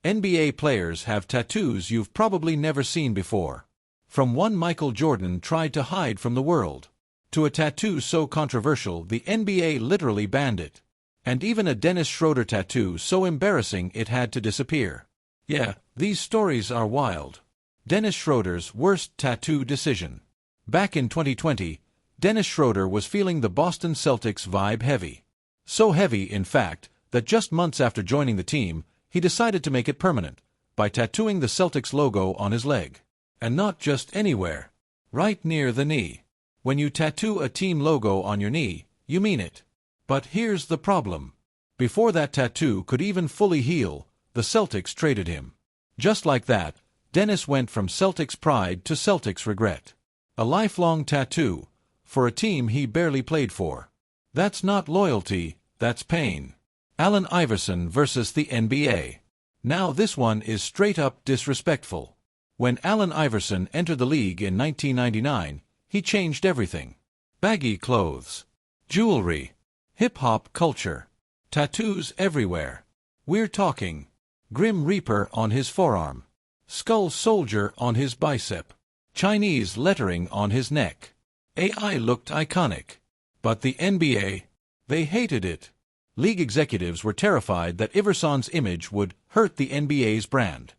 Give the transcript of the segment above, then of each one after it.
NBA players have tattoos you've probably never seen before. From one Michael Jordan tried to hide from the world, to a tattoo so controversial the NBA literally banned it. And even a Dennis Schroeder tattoo so embarrassing it had to disappear. Yeah, these stories are wild. Dennis Schroeder's worst tattoo decision. Back in 2020, Dennis Schroeder was feeling the Boston Celtics vibe heavy. So heavy, in fact, that just months after joining the team, he decided to make it permanent, by tattooing the Celtics logo on his leg. And not just anywhere. Right near the knee. When you tattoo a team logo on your knee, you mean it. But here's the problem. Before that tattoo could even fully heal, the Celtics traded him. Just like that, Dennis went from Celtics pride to Celtics regret. A lifelong tattoo, for a team he barely played for. That's not loyalty, that's pain. Allen Iverson versus the NBA. Now this one is straight up disrespectful. When Allen Iverson entered the league in 1999, he changed everything. Baggy clothes, jewelry, hip-hop culture, tattoos everywhere. We're talking Grim Reaper on his forearm, Skull Soldier on his bicep, Chinese lettering on his neck. AI looked iconic. But the NBA, they hated it. League executives were terrified that Iverson's image would hurt the NBA's brand.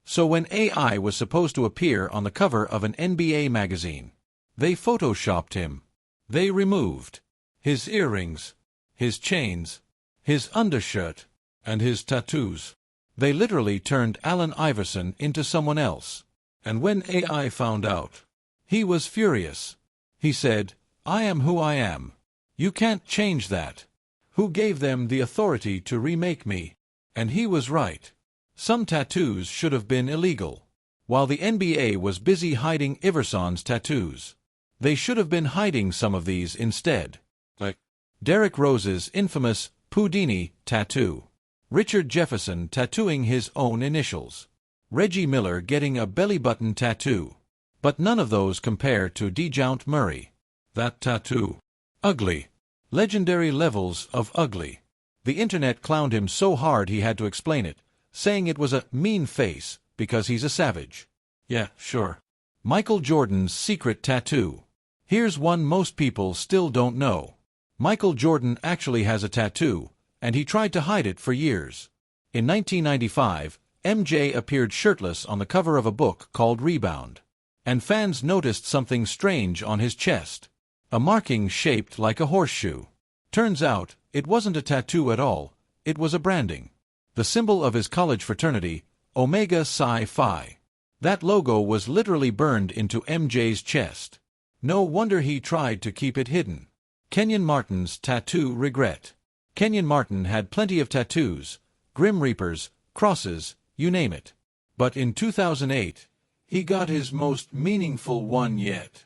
So when AI was supposed to appear on the cover of an NBA magazine, they photoshopped him. They removed his earrings, his chains, his undershirt, and his tattoos. They literally turned Allen Iverson into someone else. And when AI found out, he was furious. He said, "I am who I am. You can't change that. Who gave them the authority to remake me?" And he was right. Some tattoos should have been illegal. While the NBA was busy hiding Iverson's tattoos, they should have been hiding some of these instead. Like Derrick Rose's infamous Houdini tattoo. Richard Jefferson tattooing his own initials. Reggie Miller getting a belly button tattoo. But none of those compare to DeJounte Murray. That tattoo. Ugly. Legendary levels of ugly. The internet clowned him so hard he had to explain it, saying it was a mean face because he's a savage. Yeah, sure. Michael Jordan's secret tattoo. Here's one most people still don't know. Michael Jordan actually has a tattoo, and he tried to hide it for years. In 1995, MJ appeared shirtless on the cover of a book called Rebound. And fans noticed something strange on his chest. A marking shaped like a horseshoe. Turns out, it wasn't a tattoo at all, it was a branding. The symbol of his college fraternity, Omega Psi Phi. That logo was literally burned into MJ's chest. No wonder he tried to keep it hidden. Kenyon Martin's tattoo regret. Kenyon Martin had plenty of tattoos, Grim Reapers, crosses, you name it. But in 2008, he got his most meaningful one yet.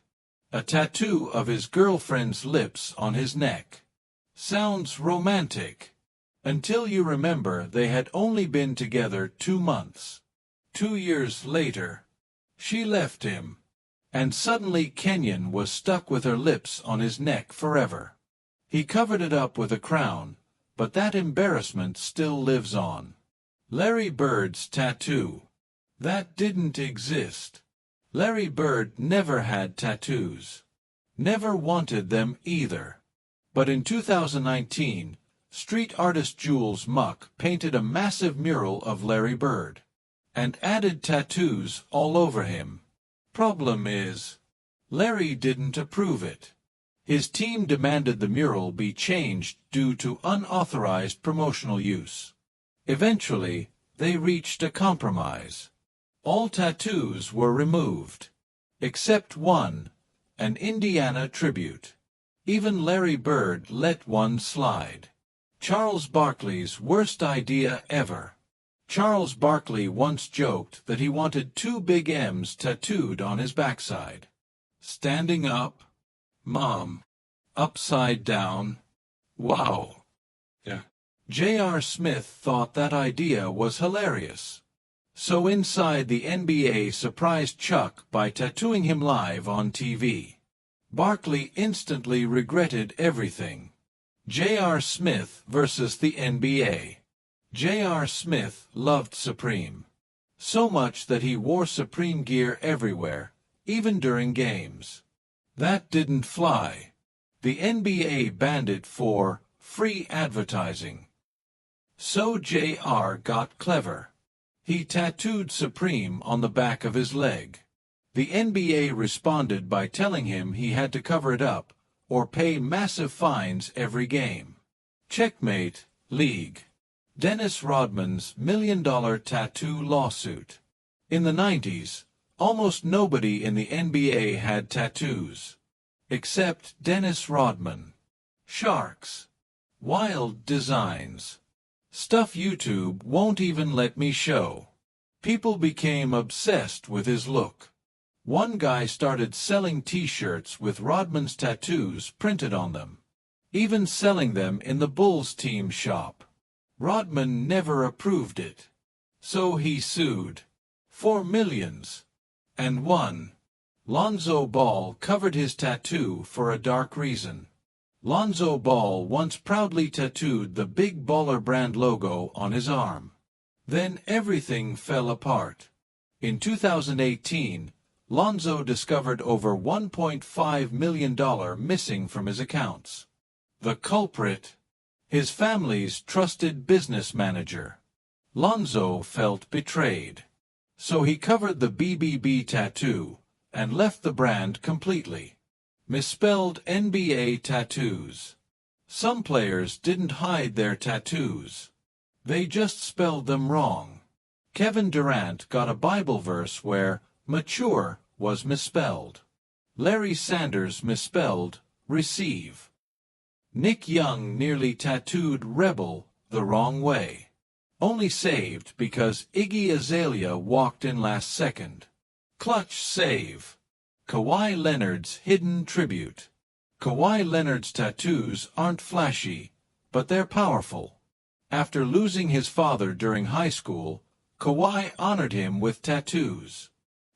A tattoo of his girlfriend's lips on his neck. Sounds romantic. Until you remember they had only been together 2 months. 2 years later, she left him. And suddenly Kenyon was stuck with her lips on his neck forever. He covered it up with a crown, but that embarrassment still lives on. Larry Bird's tattoo. That didn't exist. Larry Bird never had tattoos. Never wanted them either. But in 2019, street artist Jules Muck painted a massive mural of Larry Bird. And added tattoos all over him. Problem is, Larry didn't approve it. His team demanded the mural be changed due to unauthorized promotional use. Eventually, they reached a compromise. All tattoos were removed, except one, an Indiana tribute. Even Larry Bird let one slide. Charles Barkley's worst idea ever. Charles Barkley once joked that he wanted 2 big M's tattooed on his backside. Standing up, Mom, upside down. Wow. Yeah. J.R. Smith thought that idea was hilarious. So inside the NBA surprised Chuck by tattooing him live on TV. Barkley instantly regretted everything. J.R. Smith versus the NBA. J.R. Smith loved Supreme. So much that he wore Supreme gear everywhere, even during games. That didn't fly. The NBA banned it for free advertising. So J.R. got clever. He tattooed Supreme on the back of his leg. The NBA responded by telling him he had to cover it up or pay massive fines every game. Checkmate, League. Dennis Rodman's $1 million tattoo lawsuit. In the 90s, almost nobody in the NBA had tattoos. Except Dennis Rodman. Sharks. Wild designs. Stuff YouTube won't even let me show. People became obsessed with his look. One guy started selling t-shirts with Rodman's tattoos printed on them. Even selling them in the Bulls team shop. Rodman never approved it. So he sued. For millions. And won. Lonzo Ball covered his tattoo for a dark reason. Lonzo Ball once proudly tattooed the Big Baller brand logo on his arm. Then everything fell apart. In 2018, Lonzo discovered over $1.5 million missing from his accounts. The culprit? His family's trusted business manager. Lonzo felt betrayed. So he covered the BBB tattoo and left the brand completely. Misspelled NBA tattoos. Some players didn't hide their tattoos. They just spelled them wrong. Kevin Durant got a Bible verse where mature was misspelled. Larry Sanders misspelled receive. Nick Young nearly tattooed rebel the wrong way. Only saved because Iggy Azalea walked in last second. Clutch save. Kawhi Leonard's hidden tribute. Kawhi Leonard's tattoos aren't flashy, but they're powerful. After losing his father during high school, Kawhi honored him with tattoos.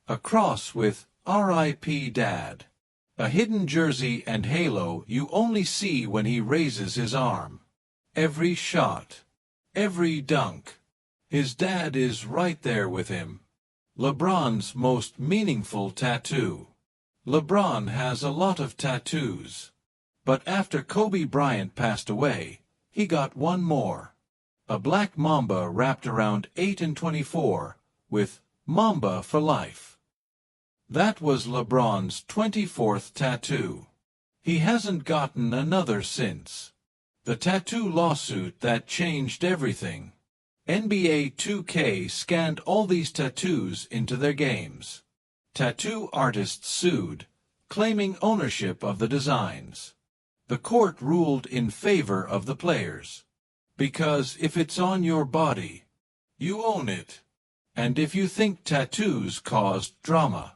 A cross with R.I.P. Dad. A hidden jersey and halo you only see when he raises his arm. Every shot. Every dunk. His dad is right there with him. LeBron's most meaningful tattoo. LeBron has a lot of tattoos. But after Kobe Bryant passed away, he got one more. A black mamba wrapped around 8 and 24, with Mamba for life. That was LeBron's 24th tattoo. He hasn't gotten another since. The tattoo lawsuit that changed everything. NBA 2K scanned all these tattoos into their games. Tattoo artists sued, claiming ownership of the designs. The court ruled in favor of the players. Because if it's on your body, you own it. And if you think tattoos caused drama,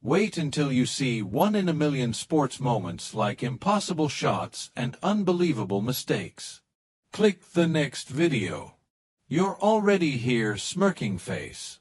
wait until you see 1 in a million sports moments like impossible shots and unbelievable mistakes. Click the next video. You're already here, smirking face.